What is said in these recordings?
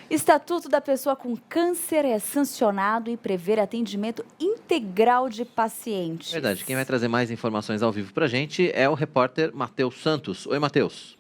Estatuto da Pessoa com Câncer é sancionado e prevê atendimento integral de pacientes. Verdade, quem vai trazer mais informações ao vivo pra gente é o repórter Matheus Santos. Oi, Matheus.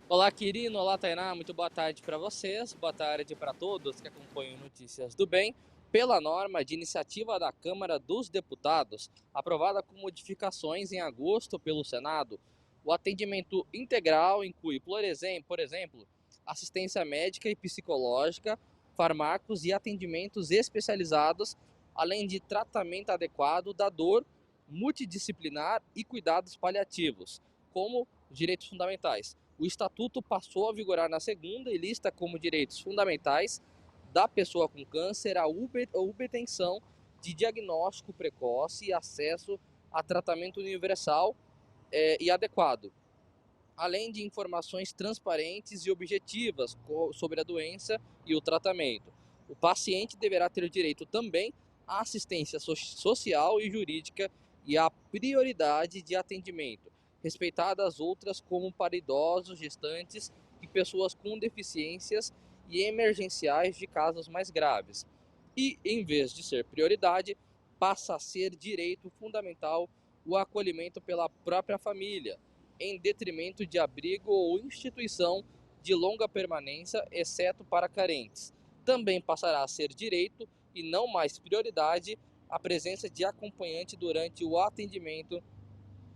Olá, Quirino. Olá, Tainá. Muito boa tarde para vocês. Boa tarde para todos que acompanham Notícias do Bem. Pela norma de iniciativa da Câmara dos Deputados, aprovada com modificações em agosto pelo Senado, o atendimento integral inclui, por exemplo, assistência médica e psicológica, fármacos e atendimentos especializados, além de tratamento adequado da dor, multidisciplinar e cuidados paliativos, como direitos fundamentais. O Estatuto passou a vigorar na segunda e lista como direitos fundamentais da pessoa com câncer a obtenção de diagnóstico precoce e acesso a tratamento universal e adequado, além de informações transparentes e objetivas sobre a doença e o tratamento. O paciente deverá ter direito também à assistência social e jurídica e à prioridade de atendimento, respeitadas outras como para idosos, gestantes e pessoas com deficiências e emergenciais de casos mais graves. E, em vez de ser prioridade, passa a ser direito fundamental o acolhimento pela própria família, em detrimento de abrigo ou instituição de longa permanência, exceto para carentes. Também passará a ser direito, e não mais prioridade, a presença de acompanhante durante o atendimento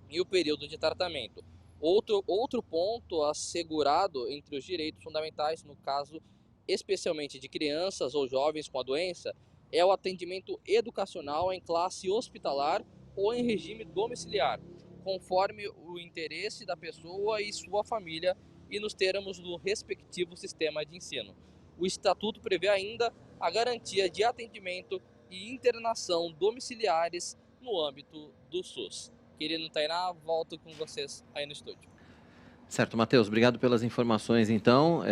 e o período de tratamento. Outro ponto assegurado entre os direitos fundamentais, no caso especialmente de crianças ou jovens com a doença, é o atendimento educacional em classe hospitalar ou em regime domiciliar, conforme o interesse da pessoa e sua família e nos termos do respectivo sistema de ensino. O Estatuto prevê ainda a garantia de atendimento e internação domiciliares no âmbito do SUS. Querido Tainá, volto com vocês aí no estúdio. Certo, Matheus, obrigado pelas informações. Então,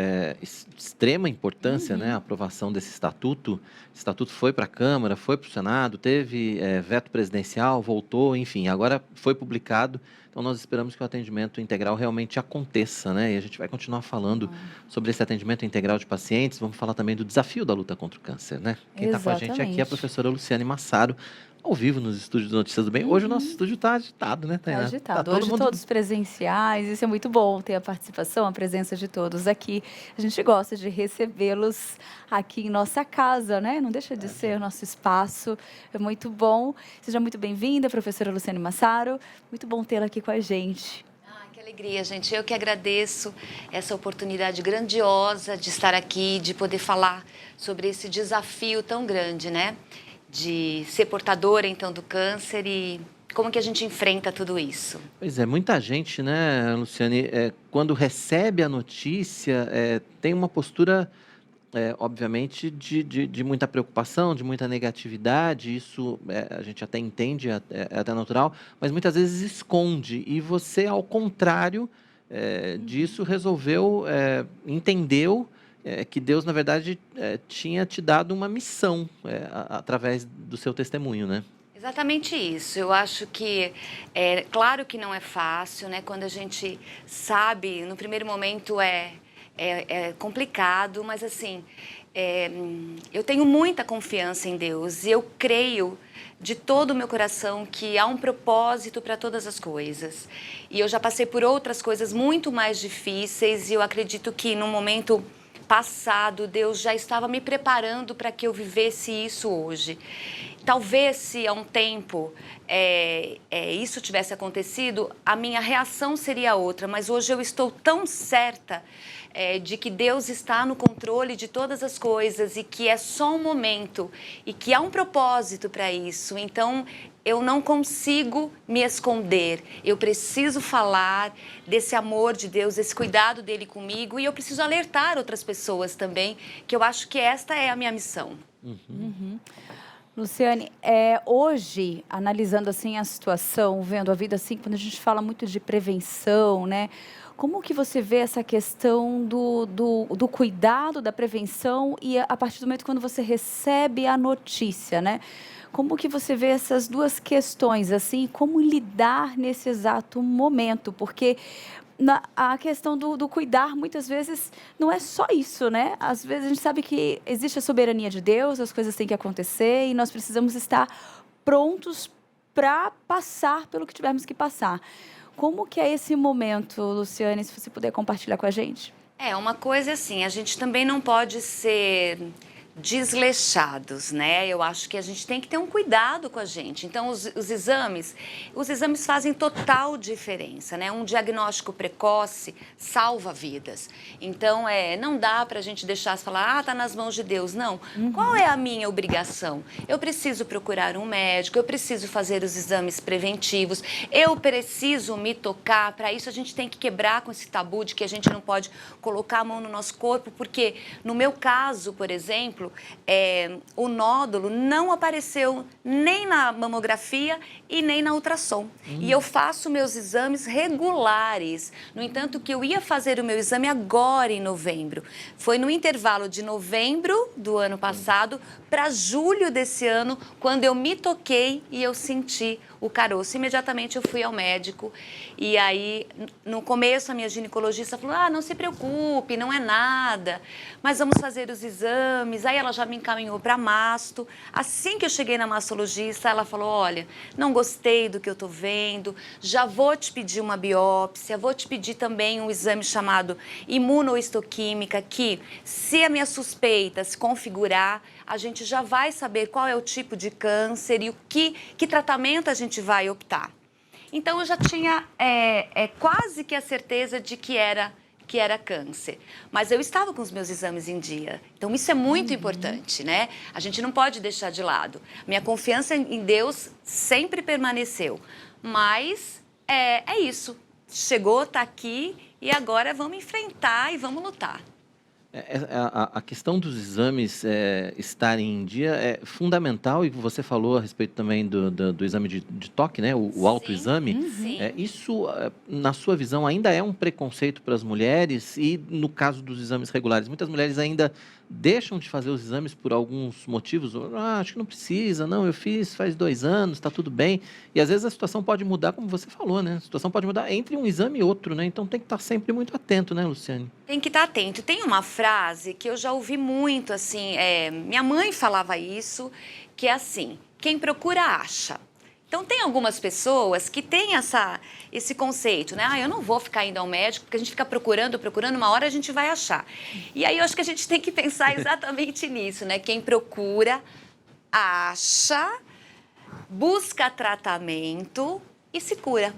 extrema importância, né, a aprovação desse estatuto. O estatuto foi para a Câmara, foi para o Senado, teve veto presidencial, voltou, enfim, agora foi publicado. Então, nós esperamos que o atendimento integral realmente aconteça, né? E a gente vai continuar falando sobre esse atendimento integral de pacientes. Vamos falar também do desafio da luta contra o câncer, né? Quem está com a gente aqui é a professora Luciane Massaro, ao vivo nos estúdios do Notícias do Bem. Hoje o nosso estúdio está agitado, né, Tainá? Está agitado. Hoje todos presenciais, isso é muito bom, ter a participação, a presença de todos aqui. A gente gosta de recebê-los aqui em nossa casa, né? Não deixa de ser nosso espaço, é muito bom. Seja muito bem-vinda, professora Luciane Massaro. Muito bom tê-la aqui com a gente. Que alegria, gente. Eu que agradeço essa oportunidade grandiosa de estar aqui, de poder falar sobre esse desafio tão grande, né? De ser portadora, então, do câncer e como que a gente enfrenta tudo isso. Pois é, muita gente, né, Luciane, quando recebe a notícia, tem uma postura, obviamente, de muita preocupação, de muita negatividade, isso a gente até entende, é até natural, mas muitas vezes esconde, e você, ao contrário disso, resolveu, entendeu que Deus, na verdade, tinha te dado uma missão através do seu testemunho, né? Exatamente isso. Eu acho que, claro que não é fácil, né? Quando a gente sabe, no primeiro momento é complicado, mas assim, eu tenho muita confiança em Deus e eu creio de todo o meu coração que há um propósito para todas as coisas. E eu já passei por outras coisas muito mais difíceis e eu acredito que no momento passado, Deus já estava me preparando para que eu vivesse isso hoje. Talvez se há um tempo isso tivesse acontecido, a minha reação seria outra, mas hoje eu estou tão certa de que Deus está no controle de todas as coisas e que é só um momento e que há um propósito para isso. Então, eu não consigo me esconder, eu preciso falar desse amor de Deus, desse cuidado dele comigo e eu preciso alertar outras pessoas também, que eu acho que esta é a minha missão. Luciane, hoje, analisando assim a situação, vendo a vida assim, quando a gente fala muito de prevenção, né? Como que você vê essa questão do cuidado, da prevenção e a partir do momento quando você recebe a notícia, né? Como que você vê essas duas questões, assim, como lidar nesse exato momento? Porque a questão do cuidar, muitas vezes, não é só isso, né? Às vezes a gente sabe que existe a soberania de Deus, as coisas têm que acontecer e nós precisamos estar prontos para passar pelo que tivermos que passar. Como que é esse momento, Luciane, se você puder compartilhar com a gente? Uma coisa assim, a gente também não pode ser desleixados, né? Eu acho que a gente tem que ter um cuidado com a gente. Então, os exames fazem total diferença, né? Um diagnóstico precoce salva vidas. Então, não dá para a gente deixar falar, tá nas mãos de Deus. Não. Qual é a minha obrigação? Eu preciso procurar um médico, eu preciso fazer os exames preventivos, eu preciso me tocar. Para isso, a gente tem que quebrar com esse tabu de que a gente não pode colocar a mão no nosso corpo, porque no meu caso, por exemplo, o nódulo não apareceu nem na mamografia e nem na ultrassom. E eu faço meus exames regulares. No entanto, que eu ia fazer o meu exame agora em novembro. Foi no intervalo de novembro do ano passado para julho desse ano, quando eu me toquei e eu senti o caroço. Imediatamente eu fui ao médico e aí, no começo, a minha ginecologista falou, não se preocupe, não é nada, mas vamos fazer os exames. Aí ela já me encaminhou para masto. Assim que eu cheguei na mastologista, ela falou, olha, não gostei do que eu tô vendo, já vou te pedir uma biópsia, vou te pedir também um exame chamado imunohistoquímica, que se a minha suspeita se configurar, a gente já vai saber qual é o tipo de câncer e que tratamento a gente vai optar. Então, eu já tinha quase que a certeza de que era câncer. Mas eu estava com os meus exames em dia. Então, isso é muito importante, né? A gente não pode deixar de lado. Minha confiança em Deus sempre permaneceu. Mas é isso. Chegou, está aqui e agora vamos enfrentar e vamos lutar. A questão dos exames estarem em dia é fundamental, e você falou a respeito também do exame de toque, né? O autoexame. Sim. Isso, na sua visão, ainda é um preconceito para as mulheres? E no caso dos exames regulares, muitas mulheres ainda deixam de fazer os exames por alguns motivos. Acho que não precisa, não, eu fiz faz 2 anos, está tudo bem. E às vezes a situação pode mudar, como você falou, né? A situação pode mudar entre um exame e outro, né? Então tem que estar sempre muito atento, né, Luciane? Tem que estar atento. Tem uma frase que eu já ouvi muito, assim, minha mãe falava isso, que é assim, quem procura acha. Então, tem algumas pessoas que têm esse conceito, né? Eu não vou ficar indo ao médico, porque a gente fica procurando, uma hora a gente vai achar. E aí, eu acho que a gente tem que pensar exatamente nisso, né? Quem procura, acha, busca tratamento e se cura.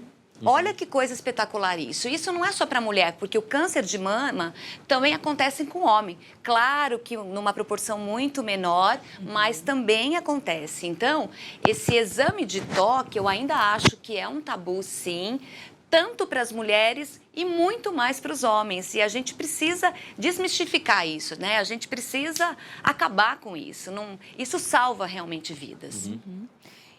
Olha que coisa espetacular isso. Isso não é só para mulher, porque o câncer de mama também acontece com homem. Claro que numa proporção muito menor, mas também acontece. Então, esse exame de toque, eu ainda acho que é um tabu, sim, tanto para as mulheres e muito mais para os homens. E a gente precisa desmistificar isso, né? A gente precisa acabar com isso. Isso salva realmente vidas.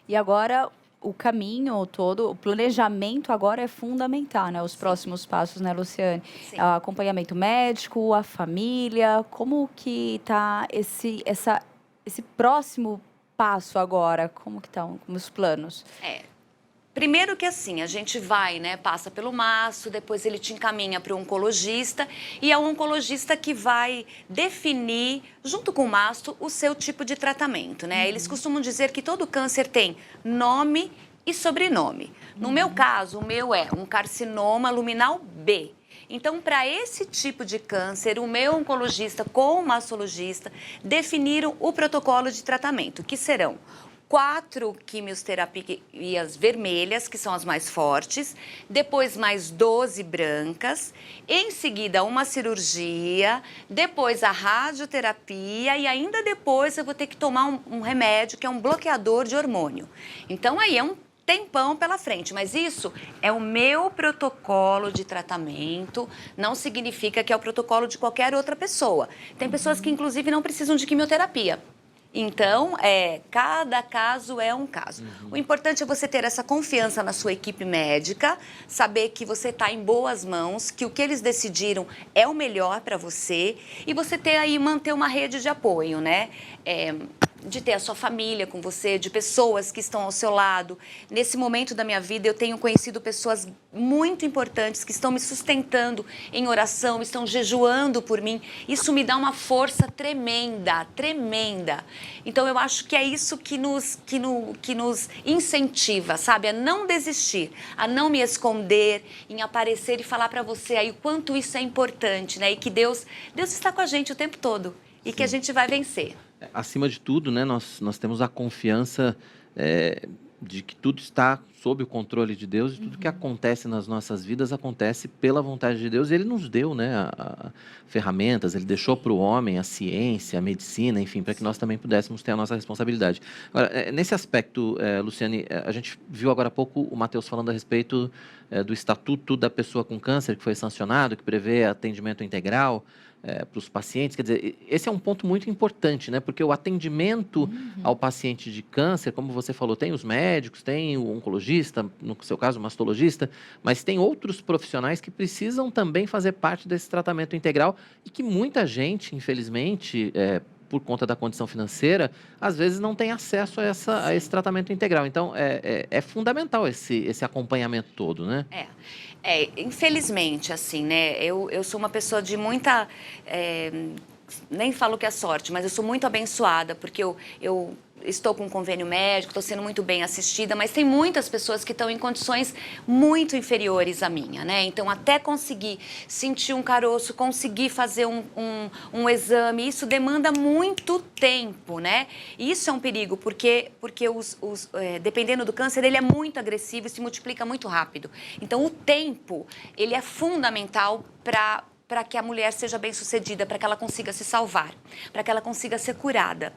E agora, o caminho todo, o planejamento agora é fundamental, né? Os próximos passos, né, Luciane? Sim. O acompanhamento médico, a família, como que está esse próximo passo agora? Como que estão os planos? Primeiro que assim, a gente vai, né, passa pelo mastro, depois ele te encaminha para o oncologista e é o oncologista que vai definir, junto com o mastro, o seu tipo de tratamento, né? Eles costumam dizer que todo câncer tem nome e sobrenome. No meu caso, o meu é um carcinoma luminal B. Então, para esse tipo de câncer, o meu oncologista com o mastologista definiram o protocolo de tratamento, que serão 4 quimioterapias vermelhas, que são as mais fortes, depois mais 12 brancas, em seguida uma cirurgia, depois a radioterapia e ainda depois eu vou ter que tomar um remédio que é um bloqueador de hormônio. Então aí é um tempão pela frente, mas isso é o meu protocolo de tratamento, não significa que é o protocolo de qualquer outra pessoa. Tem pessoas que inclusive não precisam de quimioterapia. Então, cada caso é um caso. O importante é você ter essa confiança na sua equipe médica, saber que você está em boas mãos, que o que eles decidiram é o melhor para você e você manter uma rede de apoio, né? de ter a sua família com você, de pessoas que estão ao seu lado. Nesse momento da minha vida, eu tenho conhecido pessoas muito importantes que estão me sustentando em oração, estão jejuando por mim. Isso me dá uma força tremenda, tremenda. Então, eu acho que é isso que nos incentiva, sabe? A não desistir, a não me esconder, em aparecer e falar para você aí o quanto isso é importante, né? E que Deus está com a gente o tempo todo e que a gente vai vencer. Acima de tudo, né, nós temos a confiança de que tudo está sob o controle de Deus e tudo que acontece nas nossas vidas acontece pela vontade de Deus. E Ele nos deu, né, ferramentas, Ele deixou para o homem a ciência, a medicina, enfim, para que nós também pudéssemos ter a nossa responsabilidade. Agora, nesse aspecto, Luciane, a gente viu agora há pouco o Matheus falando a respeito do Estatuto da Pessoa com Câncer, que foi sancionado, que prevê atendimento integral para os pacientes. Quer dizer, esse é um ponto muito importante, né? Porque o atendimento ao paciente de câncer, como você falou, tem os médicos, tem o oncologista, no seu caso o mastologista, mas tem outros profissionais que precisam também fazer parte desse tratamento integral e que muita gente, infelizmente, por conta da condição financeira, às vezes não tem acesso a esse tratamento integral. Então, é fundamental esse acompanhamento todo, né? Infelizmente, assim, né? Eu sou uma pessoa de muita... nem falo que é sorte, mas eu sou muito abençoada, porque eu estou com um convênio médico, estou sendo muito bem assistida, mas tem muitas pessoas que estão em condições muito inferiores à minha, né? Então, até conseguir sentir um caroço, conseguir fazer um exame, isso demanda muito tempo, né? E isso é um perigo, porque dependendo do câncer, ele é muito agressivo e se multiplica muito rápido. Então, o tempo, ele é fundamental para que a mulher seja bem-sucedida, para que ela consiga se salvar, para que ela consiga ser curada.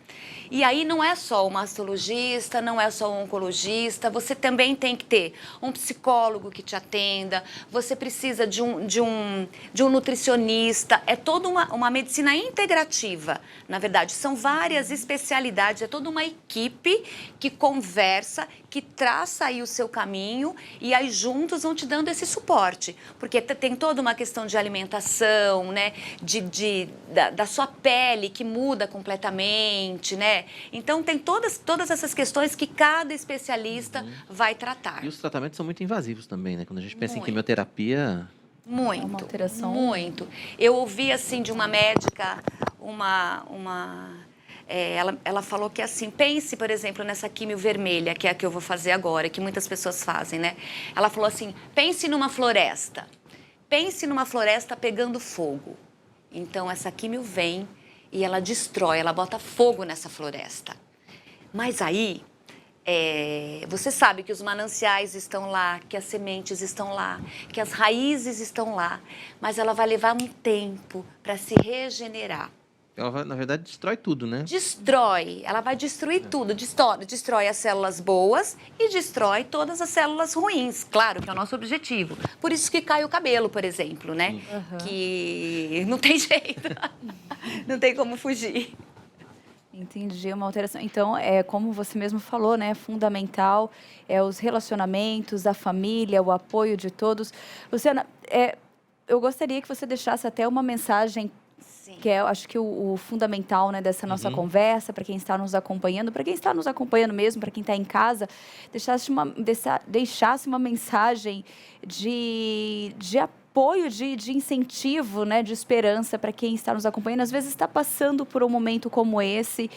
E aí não é só o mastologista, não é só o oncologista, você também tem que ter um psicólogo que te atenda, você precisa de um nutricionista, é toda uma medicina integrativa, na verdade, são várias especialidades, é toda uma equipe que conversa, que traça aí o seu caminho e aí juntos vão te dando esse suporte, porque tem toda uma questão de alimentação, né, da sua pele que muda completamente, né? Então tem todas essas questões que cada especialista vai tratar. E os tratamentos são muito invasivos também, né? Quando a gente pensa em Muito. quimioterapia... Muito, É uma alteração. muito. Eu ouvi, assim, de uma médica, ela falou que, assim, pense, por exemplo, nessa quimio vermelha, que é a que eu vou fazer agora, que muitas pessoas fazem, né? Ela falou assim, pense numa floresta pegando fogo. Então, essa quimio vem e ela destrói, ela bota fogo nessa floresta. Mas aí... você sabe que os mananciais estão lá, que as sementes estão lá, que as raízes estão lá, mas ela vai levar um tempo para se regenerar. Ela vai, na verdade, destrói tudo, né? Ela vai destruir tudo, destrói as células boas e destrói todas as células ruins, claro que é o nosso objetivo. Por isso que cai o cabelo, por exemplo, né? Que não tem jeito, não tem como fugir. Entendi, uma alteração. Então, como você mesmo falou, né, é fundamental os relacionamentos, a família, o apoio de todos. Luciana, eu gostaria que você deixasse até uma mensagem, Sim. que acho que o fundamental, né, dessa nossa conversa, para quem está nos acompanhando mesmo, para quem está em casa, deixasse uma mensagem de apoio, de incentivo, né, de esperança para quem está nos acompanhando. Às vezes está passando por um momento como esse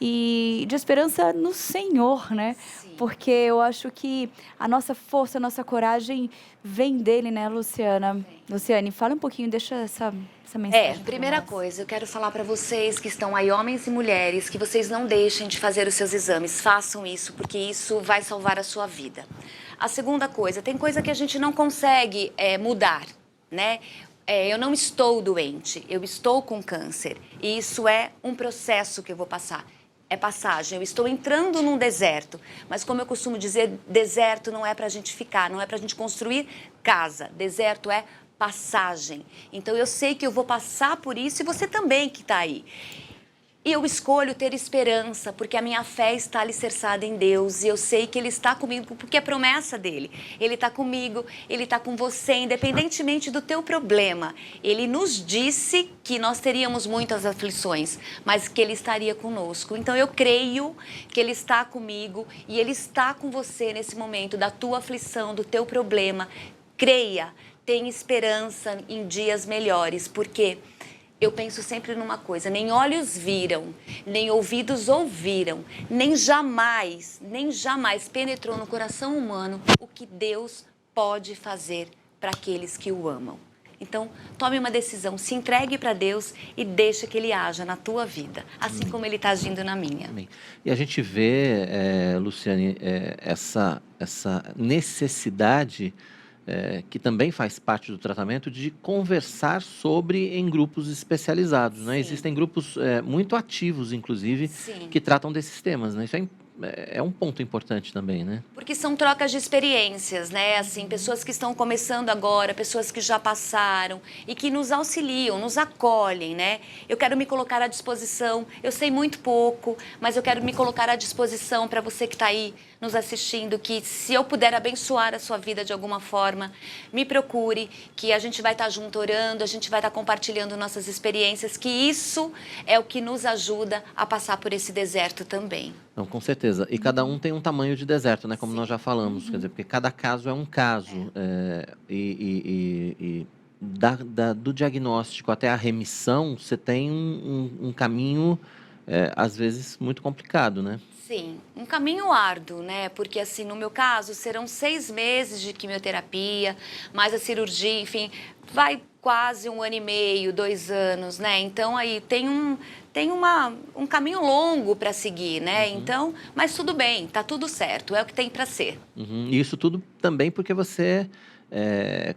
e de esperança no Senhor, né? Sim. Porque eu acho que a nossa força, a nossa coragem vem dele, né, Luciana? Luciane, fala um pouquinho, deixa essa mensagem. Primeira coisa, eu quero falar para vocês que estão aí, homens e mulheres, que vocês não deixem de fazer os seus exames. Façam isso, porque isso vai salvar a sua vida. A segunda coisa, tem coisa que a gente não consegue mudar, né? Eu não estou doente, eu estou com câncer. E isso é um processo que eu vou passar. É passagem, eu estou entrando num deserto. Mas como eu costumo dizer, deserto não é para a gente ficar, não é para a gente construir casa. Deserto é passagem. Então eu sei que eu vou passar por isso e você também que está aí. E eu escolho ter esperança, porque a minha fé está alicerçada em Deus. E eu sei que Ele está comigo, porque é promessa dEle. Ele está comigo, Ele está com você, independentemente do teu problema. Ele nos disse que nós teríamos muitas aflições, mas que Ele estaria conosco. Então eu creio que Ele está comigo e Ele está com você nesse momento da tua aflição, do teu problema. Creia, tenha esperança em dias melhores, porque... eu penso sempre numa coisa, nem olhos viram, nem ouvidos ouviram, nem jamais penetrou no coração humano o que Deus pode fazer para aqueles que o amam. Então, tome uma decisão, se entregue para Deus e deixa que Ele haja na tua vida, assim como Ele está agindo na minha. Amém. E a gente vê, Luciane, essa necessidade... que também faz parte do tratamento, de conversar sobre em grupos especializados, né? Existem grupos muito ativos, inclusive, Sim. que tratam desses temas, né? Isso é um ponto importante também, né? Porque são trocas de experiências, né? Assim, pessoas que estão começando agora, pessoas que já passaram e que nos auxiliam, nos acolhem, né? Eu quero me colocar à disposição, eu sei muito pouco, mas eu quero me colocar à disposição para você que está aí nos assistindo, que se eu puder abençoar a sua vida de alguma forma, me procure, que a gente vai estar junto orando, a gente vai estar compartilhando nossas experiências, que isso é o que nos ajuda a passar por esse deserto também. Não, com certeza. E cada um tem um tamanho de deserto, né? Como nós já falamos. Quer dizer, porque cada caso é um caso. Do diagnóstico até a remissão, você tem um caminho, às vezes, muito complicado, né? Sim, um caminho árduo, né? Porque, assim, no meu caso, serão 6 meses de quimioterapia, mais a cirurgia, enfim, vai quase 1 ano e meio, 2 anos, né? Então, aí tem um caminho longo para seguir, né? Então, mas tudo bem, tá tudo certo, é o que tem para ser. E isso tudo também porque você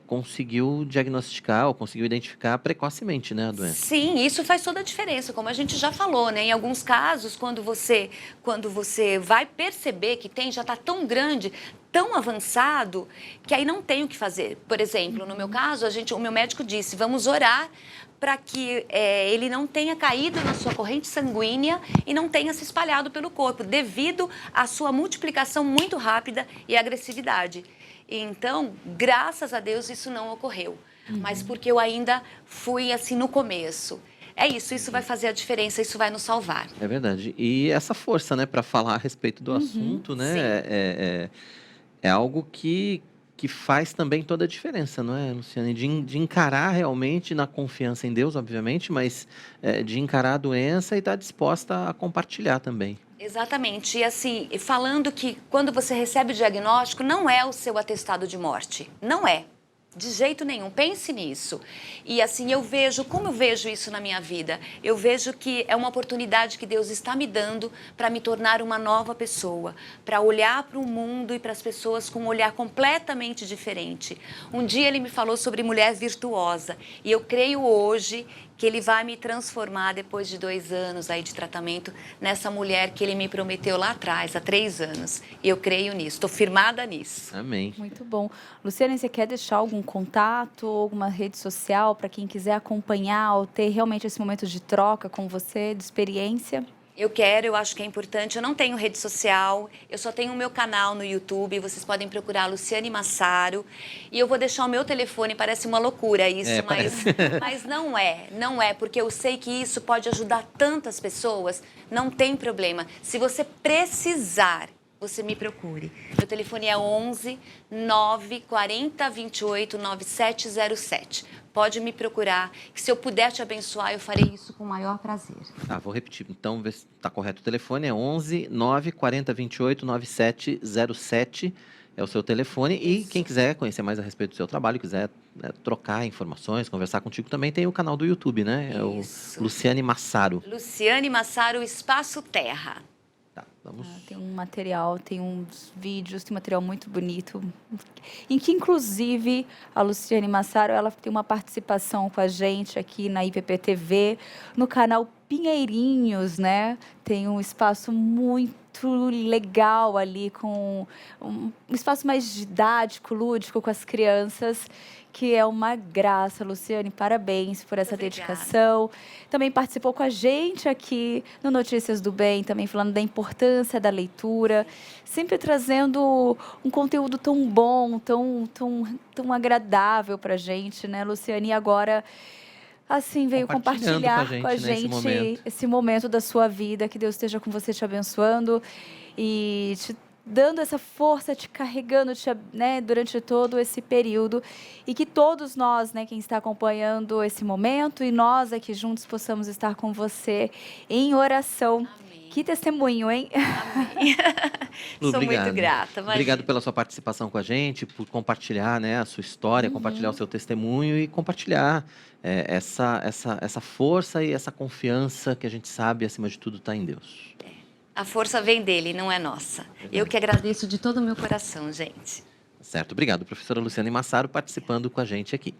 conseguiu diagnosticar ou conseguiu identificar precocemente, né, a doença. Sim, isso faz toda a diferença, como a gente já falou, né? Em alguns casos, quando você vai perceber que já está tão grande, tão avançado, que aí não tem o que fazer. Por exemplo, no meu caso, o meu médico disse, vamos orar para que ele não tenha caído na sua corrente sanguínea e não tenha se espalhado pelo corpo, devido à sua multiplicação muito rápida e agressividade. Então, graças a Deus, isso não ocorreu. Mas porque eu ainda fui assim no começo. É isso vai fazer a diferença, isso vai nos salvar. É verdade. E essa força, né, para falar a respeito do assunto, né, é algo que faz também toda a diferença, não é, Luciane? De encarar realmente na confiança em Deus, obviamente, mas de encarar a doença e estar disposta a compartilhar também. Exatamente. E assim, falando que quando você recebe o diagnóstico, não é o seu atestado de morte. Não é. De jeito nenhum, pense nisso. E assim, como eu vejo isso na minha vida? Eu vejo que é uma oportunidade que Deus está me dando para me tornar uma nova pessoa, para olhar para o mundo e para as pessoas com um olhar completamente diferente. Um dia Ele me falou sobre mulher virtuosa e eu creio hoje que Ele vai me transformar depois de 2 anos aí de tratamento nessa mulher que Ele me prometeu lá atrás, há 3 anos. E eu creio nisso, estou firmada nisso. Amém. Muito bom. Luciane, você quer deixar algum contato, alguma rede social para quem quiser acompanhar ou ter realmente esse momento de troca com você, de experiência? Eu acho que é importante. Eu não tenho rede social, eu só tenho o meu canal no YouTube. Vocês podem procurar Luciane Massaro. E eu vou deixar o meu telefone, parece uma loucura isso, mas não é, porque eu sei que isso pode ajudar tantas pessoas. Não tem problema. Se você precisar, você me procure. Meu telefone é 11 9 40 28 9707. Pode me procurar, que se eu puder te abençoar, eu farei isso com o maior prazer. Vou repetir, então, ver se está correto o telefone. É 11 9 40 28 9707, é o seu telefone. Isso. E quem quiser conhecer mais a respeito do seu trabalho, quiser trocar informações, conversar contigo, também tem o canal do YouTube, né? É o Luciane Massaro. Luciane Massaro, Espaço Terra. Tá, vamos... tem um material, tem uns vídeos, tem um material muito bonito, em que inclusive a Luciane Massaro, ela tem uma participação com a gente aqui na IPP TV, no canal Pinheirinhos, né? Tem um espaço muito muito legal ali, com um espaço mais didático, lúdico com as crianças, que é uma graça. Luciane, parabéns por essa Obrigada. dedicação. Também participou com a gente aqui no Notícias do Bem, também falando da importância da leitura, sempre trazendo um conteúdo tão bom, tão agradável para a gente, né, Luciane? E agora, assim, veio compartilhar com a gente, esse momento da sua vida. Que Deus esteja com você, te abençoando e te dando essa força, te carregando, né, durante todo esse período. E que todos nós, né, quem está acompanhando esse momento, e nós aqui juntos possamos estar com você em oração. Amém. Que testemunho, hein? Amém. Lu, Sou obrigado. muito grata. Obrigado pela sua participação com a gente, por compartilhar, né, a sua história, compartilhar o seu testemunho e compartilhar essa força e essa confiança que a gente sabe, acima de tudo, está em Deus. A força vem dele, não é nossa. Eu que agradeço de todo o meu coração, gente. Certo, obrigado, professora Luciane Massaro, participando com a gente aqui.